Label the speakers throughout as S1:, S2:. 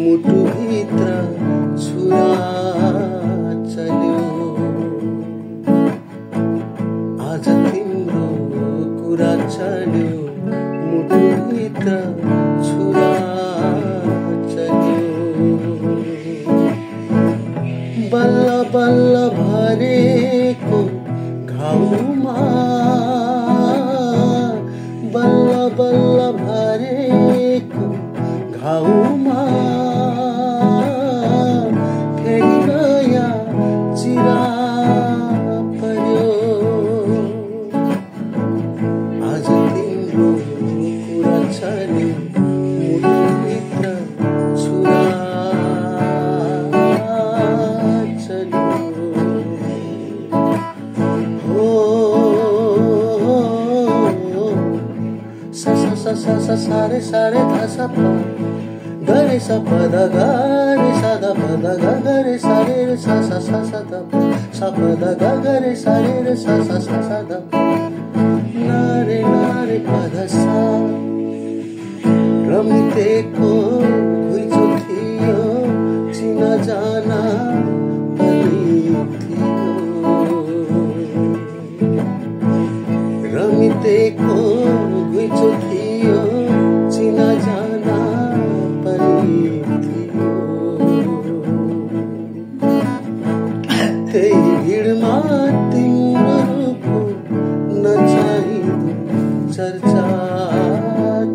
S1: मुटुभित्र छुरा चल्यो। आज तिम्रो कुरा चल्यो, मुटुभित्र छुरा चल्यो। बल्ल बल्ल भरेको घाउमा, बल्ल बल्ल भरेको घाउमा फेरि नयाँ चिरा पर्यो। आज तिम्रो कुरा चल्यो, मुटुभित्र छुरा चल्यो। हो सा सा सा सा सा सा रे सा रे धा सा पा ग रे सा प ध ग रे सा ध प ध ग ग रे सा रे सा सा सा सा ध प सा प ध ग ग रे सा रे सा सा सा सा ध प ना रे प ध सा। रमितेको घुइँचो थियो, चिना जाना पनि थियो। रमितेको घुइँचो थियो, चिना जाना पनि थियो। त्यही भिडमा तिम्रो रूपको नचाहिँदो चर्चा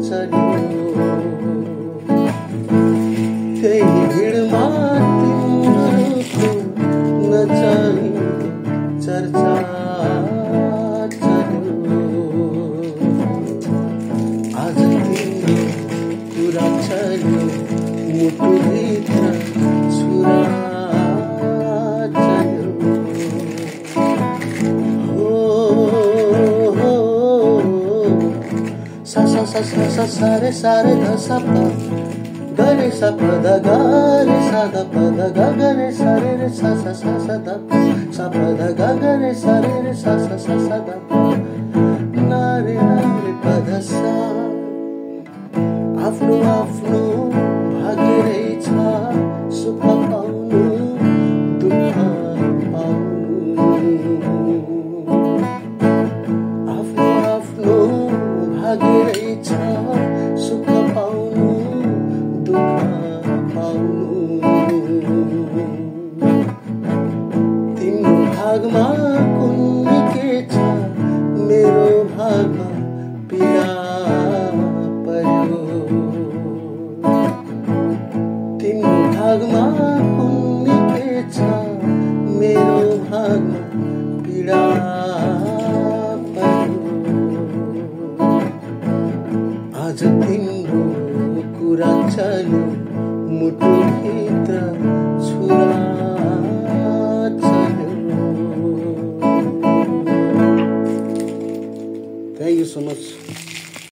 S1: चल्यो। त्यही भिडमा तिम्रो रूपको नचाहिँदो चर्चा चल्यो। आज तिम्रो कुरा चल्यो, मुटुभित्र छुरा चल्यो। हो सा सा सा सा सा सा रे ध सा प ग रे सा प ध ग रे सा ध प ध ग ग रे सा रे सा सा सा सा ध प सा प ध ग ग रे सा सा सा सा सा ध प ना रे प ध सा। आफ्नो आफ्नो भाग्य रहेछ, सुख पाउनु दुःख पाउनु। आफ्नो आफ्नो भाग्य रहेछ, सुख पाउनु दुःख पाउनु। तिम्रो भागमा कुन के छ, मेरो भागमा पीडा पर्यो। तिम्रो भागमा कुन के छ, मेरो भागमा पीडा पर्यो। आज तिम्रो कुरा चल्यो, मुटुभित्र छुरा चल्यो। Thank you so much.